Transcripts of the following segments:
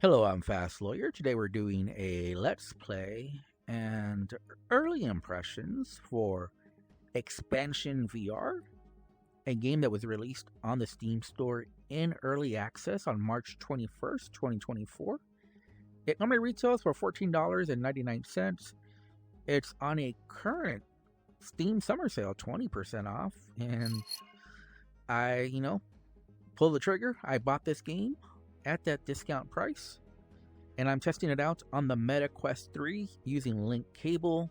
Hello, I'm Fast Lawyer. Today we're doing a Let's Play and early impressions for Expansion VR, a game that was released on the Steam Store in early access on March 21st, 2024. It normally retails for $14.99. It's on a current Steam summer sale, 20% off, and I, pulled the trigger. I bought this game at that discount price, and I'm testing it out on the Meta Quest 3 using Link Cable.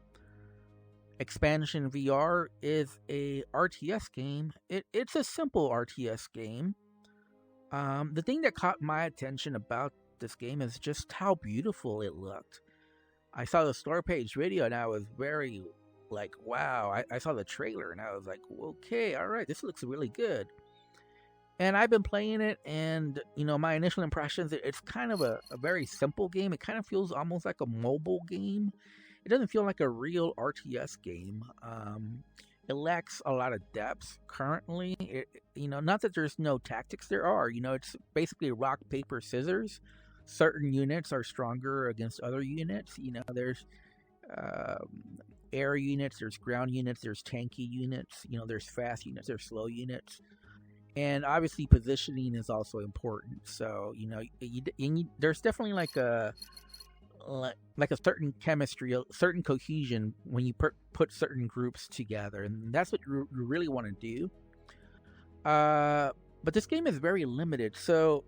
Expansion VR is a RTS game. It's a simple RTS game. The thing that caught my attention about this game is just how beautiful it looked. I saw the store page video and I was very like, wow. I saw the trailer and I was like, okay, all right, this looks really good. And I've been playing it, and my initial impressions, it's kind of a very simple game. It kind of feels almost like a mobile game. It doesn't feel like a real RTS game. It lacks a lot of depth currently. Not that there's no tactics, there are. It's basically rock, paper, scissors. Certain units are stronger against other units. There's air units, there's ground units, there's tanky units. There's fast units, there's slow units. And obviously, positioning is also important. So there's definitely like a certain chemistry, a certain cohesion when you put certain groups together, and that's what you really want to do. But this game is very limited. So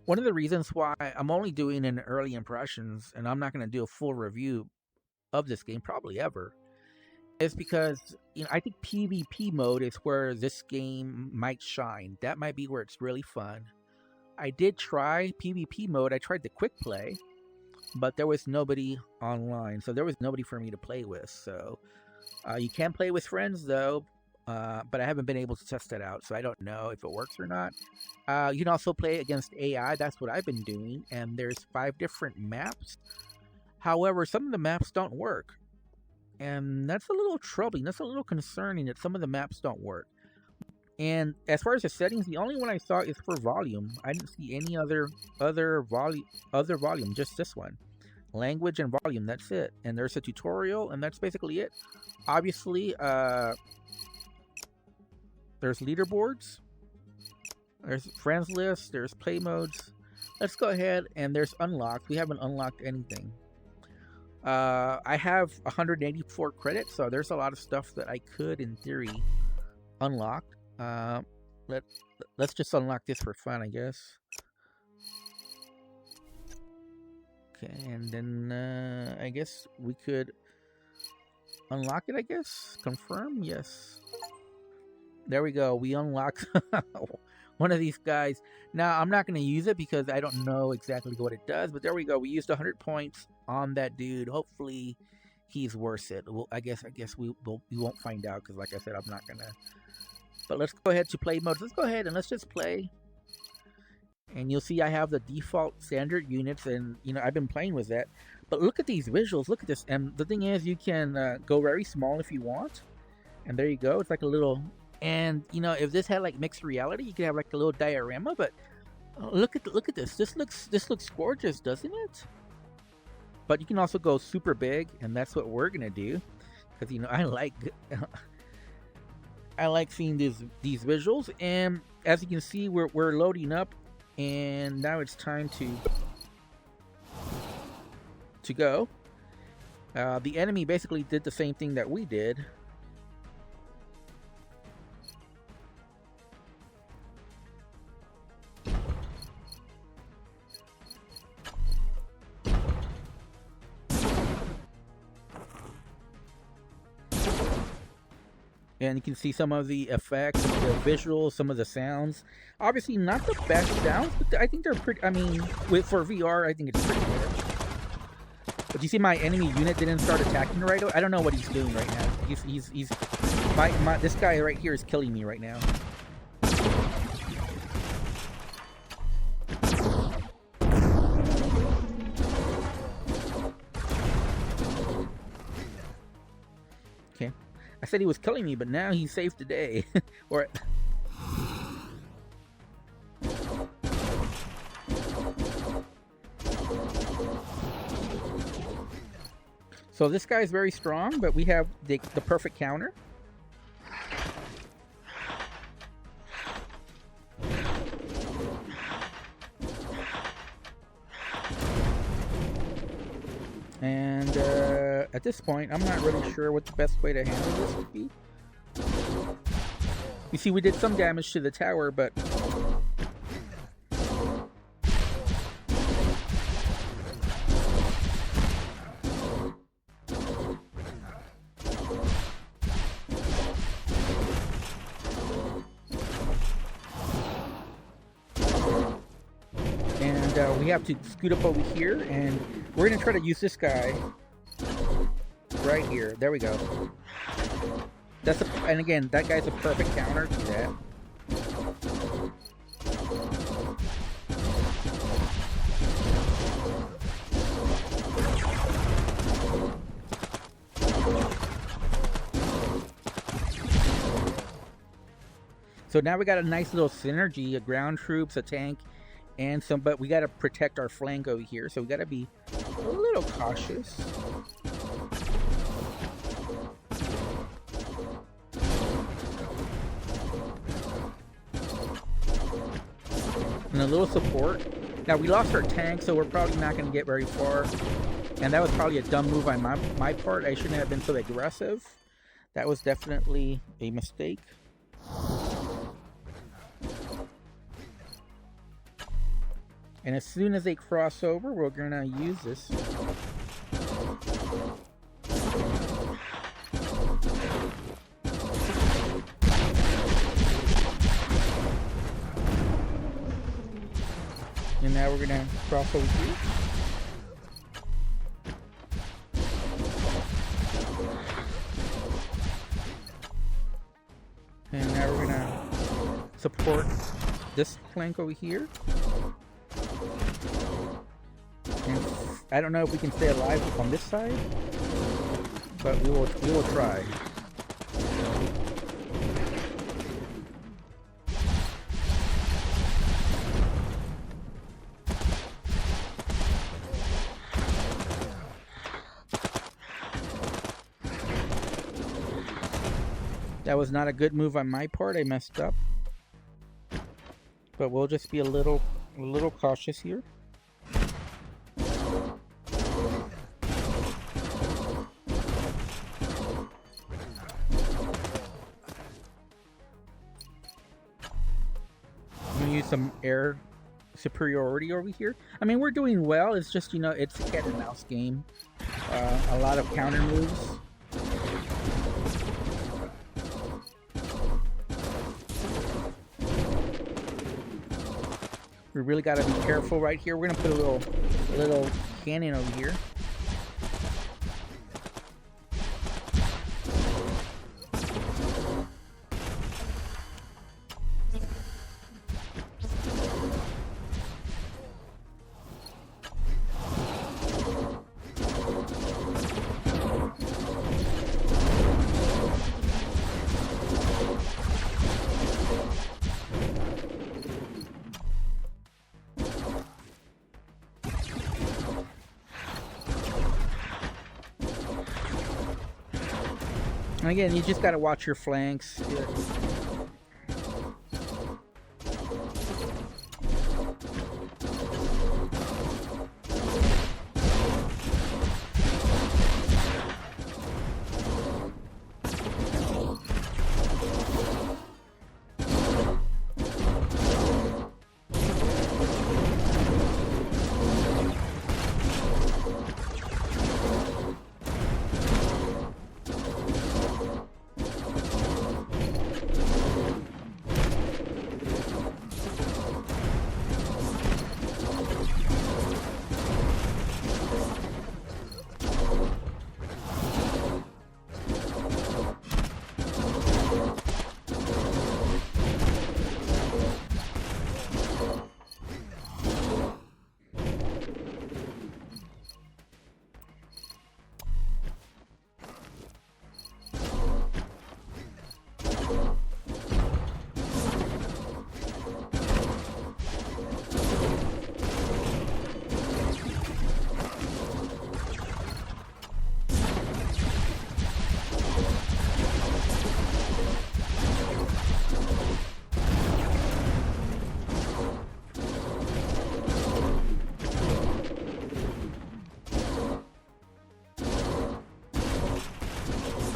one of the reasons why I'm only doing an early impressions, and I'm not going to do a full review of this game probably ever, is because I think PvP mode is where this game might shine. That might be where it's really fun. I did try PvP mode. I tried the quick play, but there was nobody online, so there was nobody for me to play with. So you can play with friends though, but I haven't been able to test that out, so I don't know if it works or not. You can also play against AI. That's what I've been doing, and there's 5 different maps. However, some of the maps don't work. And that's a little troubling. That's a little concerning that some of the maps don't work. And as far as the settings, the only one I saw is for volume. I didn't see any other volume, just this one. Language and volume, that's it. And there's a tutorial, and that's basically it. Obviously, there's leaderboards. There's friends list. There's play modes. Let's go ahead, and there's unlocked. We haven't unlocked anything. I have 184 credits, so there's a lot of stuff that I could, in theory, unlock. Let's just unlock this for fun, I guess. Okay, and then I guess we could unlock it, I guess. Confirm, yes. There we go. We unlocked one of these guys. Now, I'm not going to use it because I don't know exactly what it does, but there we go. We used 100 points on that dude. Hopefully he's worth it. Well, I guess we won't find out because, like I said, I'm not gonna. But let's go ahead to play mode. Let's go ahead and let's just play. And you'll see I have the default standard units, and I've been playing with that. But look at these visuals. Look at this. And the thing is, you can go very small if you want. And there you go. It's like a little. And if this had like mixed reality, you could have like a little diorama. But look at this. This looks gorgeous, doesn't it? But you can also go super big, and that's what we're gonna do, because I like seeing these visuals. And as you can see, we're loading up, and now it's time to go. The enemy basically did the same thing that we did. And you can see some of the effects, the visuals, some of the sounds. Obviously, not the best sounds, but I think they're pretty. I mean, for VR, I think it's pretty good. But you see, my enemy unit didn't start attacking right away. I don't know what he's doing right now. This guy right here is killing me right now. Okay. I said he was killing me, but now he saved the day. So this guy's very strong, but we have the perfect counter. And at this point, I'm not really sure what the best way to handle this would be. You see, we did some damage to the tower, but we have to scoot up over here, and we're going to try to use this guy right here. There we go. And again, that guy's a perfect counter to that. So now we got a nice little synergy, a ground troops, a tank, and some, but we got to protect our flank over here, so we got to be a little cautious. And a little support. Now we lost our tank, so we're probably not going to get very far. And that was probably a dumb move on my part. I shouldn't have been so aggressive. That was definitely a mistake. And as soon as they cross over, we're gonna use this. And now we're gonna cross over here. And now we're gonna support this flank over here. And I don't know if we can stay alive on this side, but we will try. That was not a good move on my part. I messed up. But we'll just be a little cautious here. I'm gonna use some air superiority over here. I mean, we're doing well. It's just, you know, it's a cat and mouse game. A lot of counter moves. We really got to be careful right here. We're gonna put a little cannon over here. And again, you just got to watch your flanks.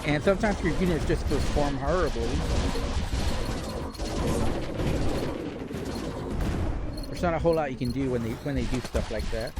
And sometimes your units just perform horribly. There's not a whole lot you can do when they do stuff like that.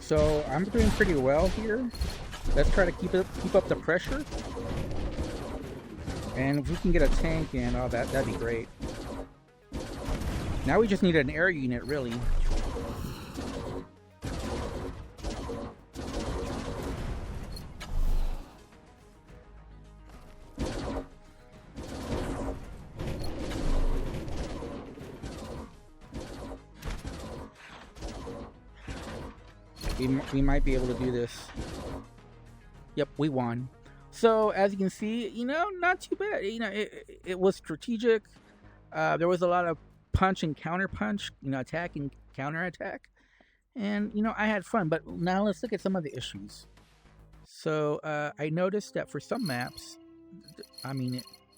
So I'm doing pretty well here. Let's try to keep up the pressure. And if we can get a tank in, oh, that'd be great. Now we just need an air unit, really. We might be able to do this. Yep, we won. So as you can see, not too bad. It was strategic. There was a lot of punch and counter punch, attack and counter attack, and I had fun. But now let's look at some of the issues. So I noticed that for some maps,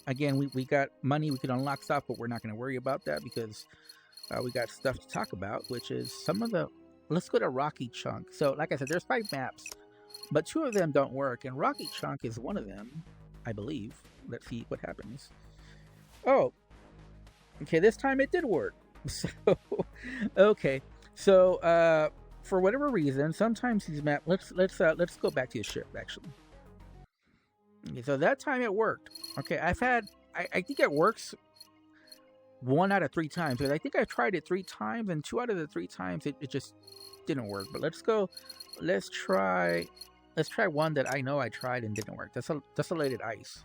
again, we got money, we could unlock stuff, but we're not going to worry about that because we got stuff to talk about, which is some of the. Let's go to Rocky Chunk. So, like I said, there's 5 maps, but 2 of them don't work, and Rocky Chunk is one of them, I believe. Let's see what happens. Oh, okay, this time it did work. So, okay, so for whatever reason, sometimes these maps. Let's go back to the ship actually. Okay, so that time it worked. Okay, I think it works 1 out of 3 times, because I think I tried it 3 times, and 2 out of the 3 times it just didn't work. But let's try one that I know I tried and didn't work. Desolated Ice.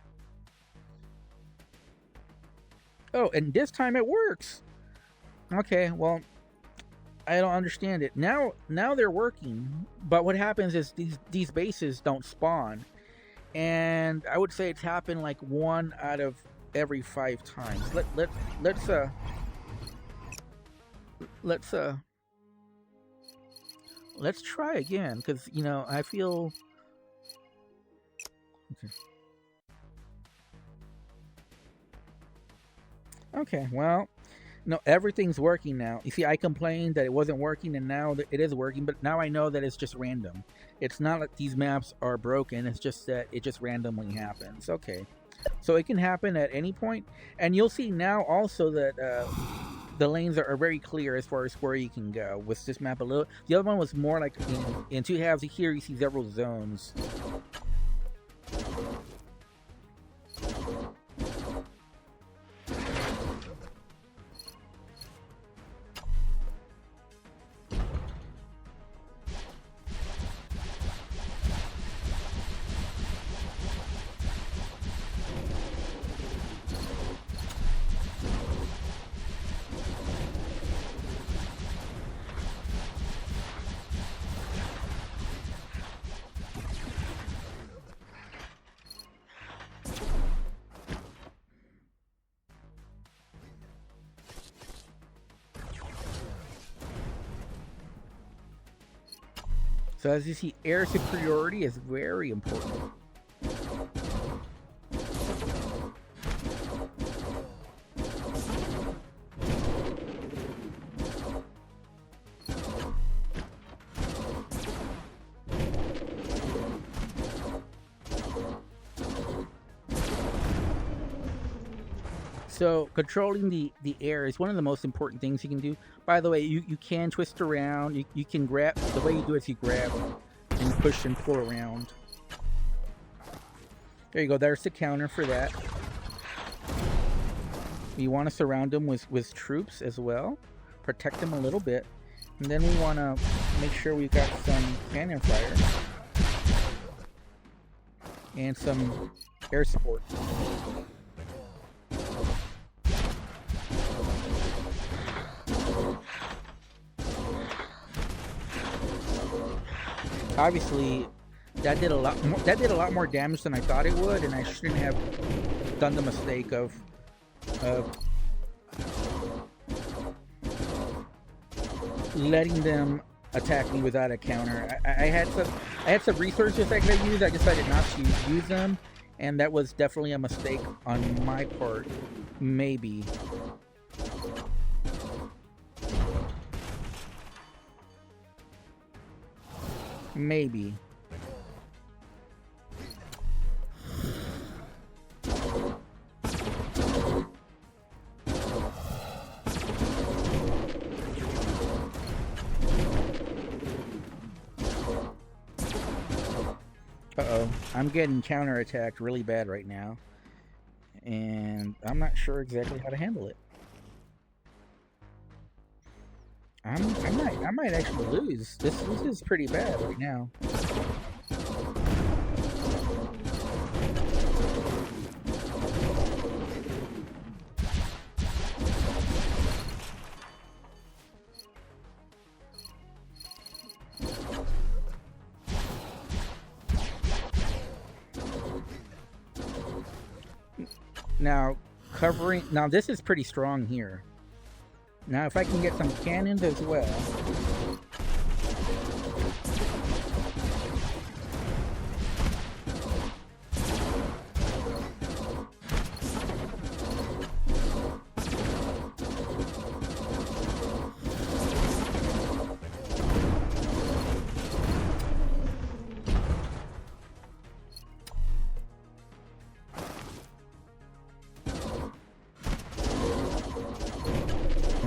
Oh, and this time it works. Okay, well, I don't understand it. Now they're working, but what happens is these bases don't spawn, and I would say it's happened like 1 out of every 5 times. Let's try again, because I feel okay. Okay, well, no, everything's working now. You see, I complained that it wasn't working, and now that it is working. But now I know that it's just random. It's not like these maps are broken. It's just that it just randomly happens. Okay, so it can happen at any point, and you'll see now also that the lanes are very clear as far as where you can go with this map. A little, the other one was more like in two halves. Here you see several zones. So as you see, air superiority is very important. So controlling the air is one of the most important things you can do. By the way, you can twist around. You can grab. The way you do it is you grab and push and pull around. There you go. There's the counter for that. You want to surround them with troops as well. Protect them a little bit. And then we want to make sure we've got some cannon fire. And some air support. Obviously, that did a lot more damage than I thought it would, and I shouldn't have done the mistake of letting them attack me without a counter. I had some resources I could use. I decided not to use them, and that was definitely a mistake on my part. Maybe. Maybe. Uh-oh. I'm getting counterattacked really bad right now. And I'm not sure exactly how to handle it. I might actually lose. This is pretty bad right now. Now this is pretty strong here. Now if I can get some cannons as well.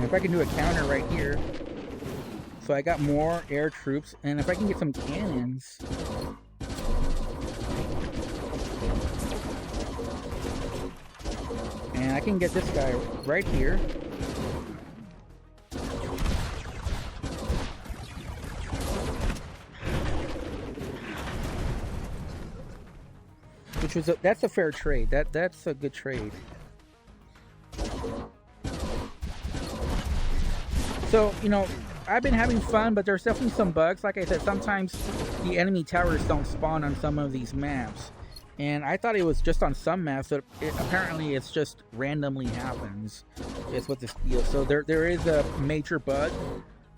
If I can do a counter right here, so I got more air troops, and if I can get some cannons, and I can get this guy right here, which was that's a fair trade. That's a good trade. So, you know, I've been having fun, but there's definitely some bugs. Like I said, sometimes the enemy towers don't spawn on some of these maps. And I thought it was just on some maps, but apparently it's just randomly happens. Is what this deal. So there is a major bug.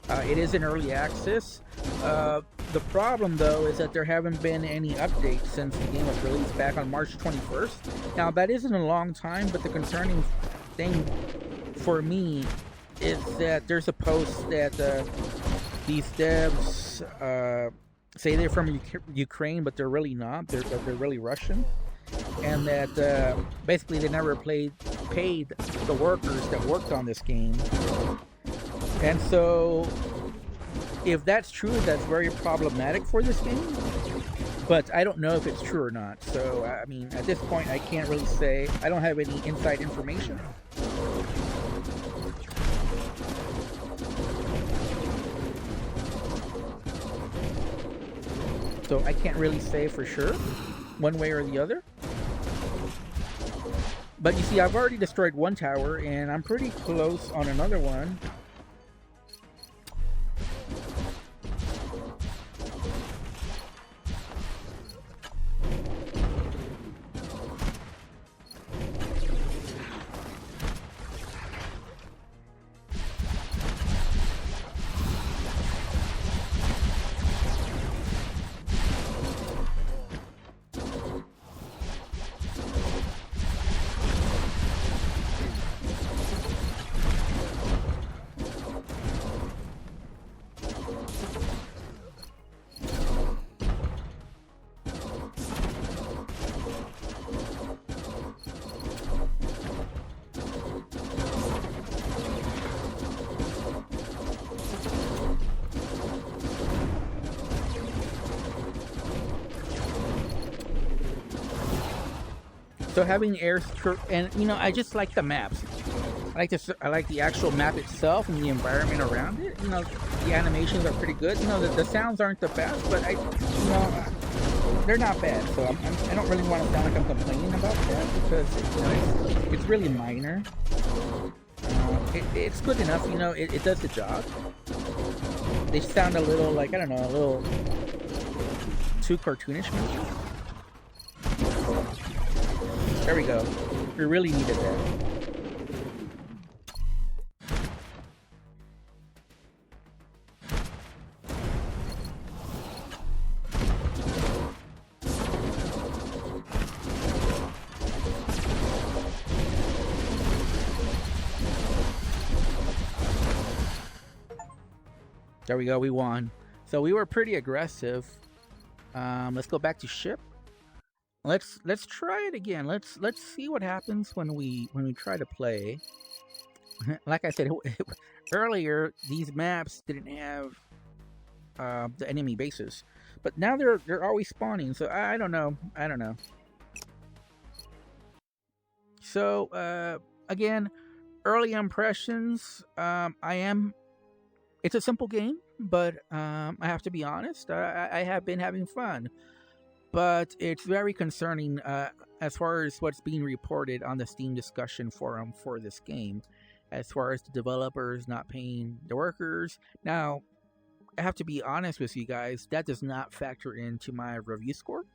It is in early access. The problem, though, is that there haven't been any updates since the game was released back on March 21st. Now, that isn't a long time, but the concerning thing for me is that there's a post that these devs say they're from Ukraine, but they're really not. They're really Russian, and that basically they never paid the workers that worked on this game. And so, if that's true, that's very problematic for this game. But I don't know if it's true or not. So, I mean, at this point, I can't really say. I don't have any inside information. So I can't really say for sure, one way or the other. But you see, I've already destroyed one tower, and I'm pretty close on another one. So having air, and you know, I just like the maps. I like this. I like the actual map itself and the environment around it. You know, the animations are pretty good. You know, the sounds aren't the best, but they're not bad. So I don't really want to sound like I'm complaining about that because you know, it's really minor. It's good enough. You know, it does the job. They sound a little like, I don't know, a little too cartoonish maybe. There we go. We really needed that. There we go, we won. So we were pretty aggressive. Let's go back to ship. Let's try it again. Let's see what happens when we try to play. Like I said earlier, these maps didn't have the enemy bases, but now they're always spawning. So I don't know. So again, early impressions. It's a simple game, but I have to be honest. I have been having fun. But it's very concerning as far as what's being reported on the Steam discussion forum for this game, as far as the developers not paying the workers. Now, I have to be honest with you guys, that does not factor into my review score.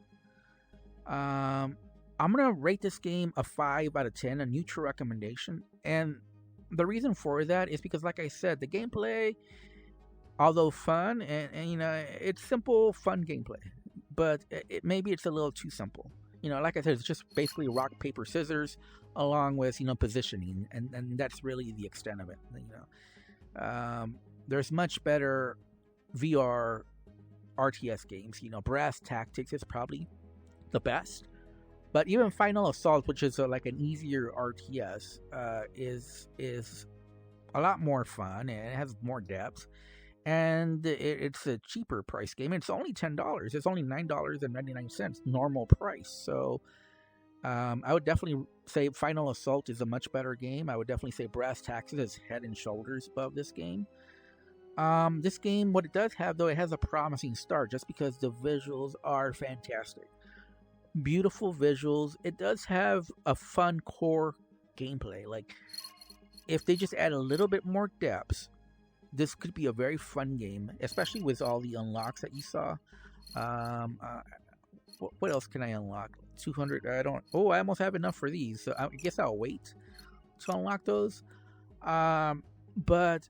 I'm going to rate this game a 5 out of 10, a neutral recommendation. And the reason for that is because, like I said, the gameplay, although fun, and you know, it's simple, fun gameplay. But maybe it's a little too simple. You know, like I said, it's just basically rock, paper, scissors, along with, you know, positioning, and that's really the extent of it. You know, there's much better VR RTS games. You know, Brass Tactics is probably the best, but even Final Assault, which is like an easier RTS, is a lot more fun and it has more depth. And it's a cheaper price game. It's only $10. It's only $9.99 normal price. So I would definitely say Final Assault is a much better game. I would definitely say Brass Tacks is head and shoulders above this game. This game, what it does have, though, it has a promising start just because the visuals are fantastic. Beautiful visuals. It does have a fun core gameplay. Like, if they just add a little bit more depth, this could be a very fun game, especially with all the unlocks that you saw. What else can I unlock? 200. I almost have enough for these, so I guess I'll wait to unlock those. But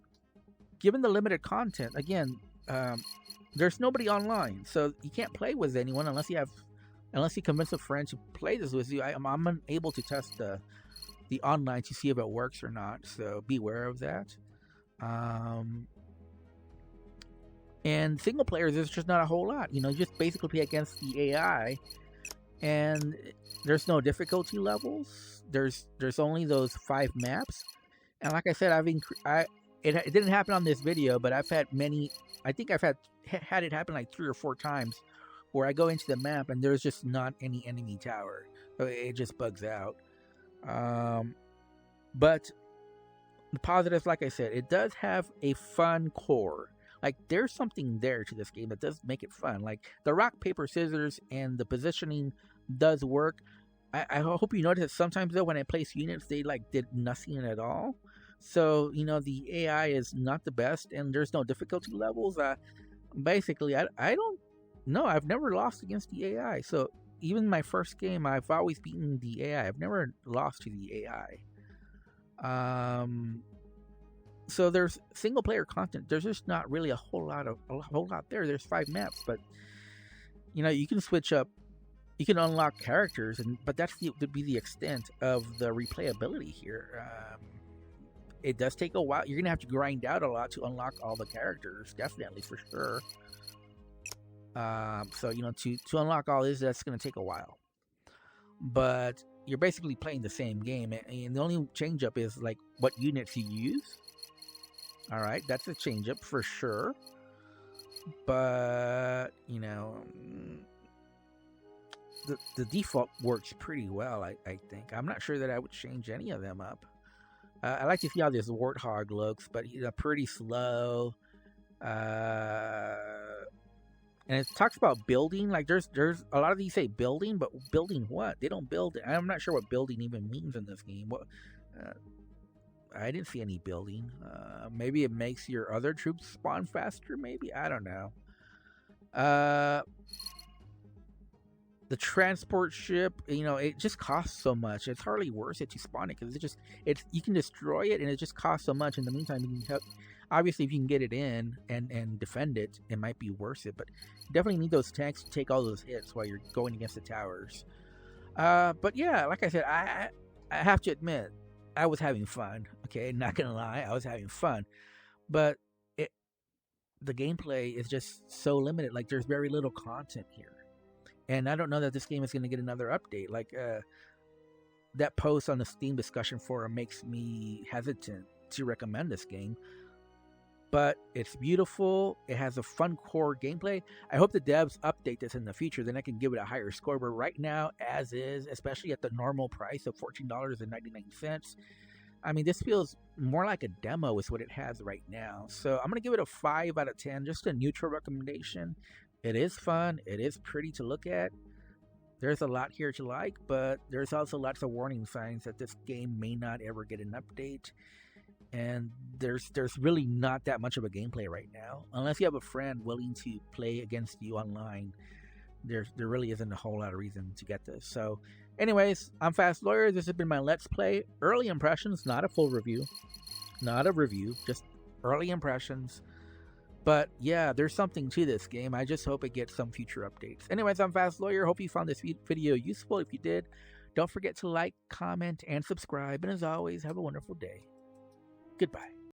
given the limited content, again, there's nobody online, so you can't play with anyone unless you convince a friend to play this with you. I'm unable to test the online to see if it works or not. So beware of that. And single players, there's just not a whole lot. You just basically play against the AI, and there's no difficulty levels. There's only those 5 maps, and like I said, it didn't happen on this video, but I've had many. I think I've had it happen like 3 or 4 times, where I go into the map and there's just not any enemy tower, so it just bugs out. But the positives, like I said, it does have a fun core. Like, there's something there to this game that does make it fun. Like, the rock, paper, scissors, and the positioning does work. I hope you notice that sometimes, though, when I place units, they, did nothing at all. So, the AI is not the best, and there's no difficulty levels. Basically, I don't know. I've never lost against the AI. So, even my first game, I've always beaten the AI. I've never lost to the AI. So there's single player content. There's just not really a whole lot there. There's 5 maps, but you can switch up, you can unlock characters, but that's to be the extent of the replayability here. It does take a while. You're gonna have to grind out a lot to unlock all the characters, definitely, for sure. So to unlock all this, that's gonna take a while. But you're basically playing the same game, and the only change up is what units you use. All right, that's a change up for sure. But the default works pretty well. I think. I'm not sure that I would change any of them up. I like to see how this Warthog looks, but he's pretty slow. And it talks about building. Like, there's a lot of these say building, but building what? They don't build it. I'm not sure what building even means in this game. I didn't see any building. Maybe it makes your other troops spawn faster, maybe? I don't know. The transport ship, it just costs so much. It's hardly worth it to spawn it, because you can destroy it, and it just costs so much. In the meantime, you can obviously, if you can get it in and defend it, it might be worth it. But you definitely need those tanks to take all those hits while you're going against the towers. But yeah, like I said, I have to admit, I was having fun. Okay, not gonna lie, I was having fun, but the gameplay is just so limited. Like, there's very little content here, and I don't know that this game is gonna get another update. Like, that post on the Steam discussion forum makes me hesitant to recommend this game. But it's beautiful. It has a fun core gameplay. I hope the devs update this in the future. Then I can give it a higher score. But right now, as is, especially at the normal price of $14.99, I mean, this feels more like a demo is what it has right now. So I'm going to give it a 5 out of 10. Just a neutral recommendation. It is fun. It is pretty to look at. There's a lot here to like, but there's also lots of warning signs that this game may not ever get an update. And there's really not that much of a gameplay right now. Unless you have a friend willing to play against you online, there really isn't a whole lot of reason to get this. So anyways, I'm Fast Lawyer. This has been my Let's Play. Early impressions, not a full review. Not a review, just early impressions. But yeah, there's something to this game. I just hope it gets some future updates. Anyways, I'm Fast Lawyer. Hope you found this video useful. If you did, don't forget to like, comment, and subscribe. And as always, have a wonderful day. Goodbye.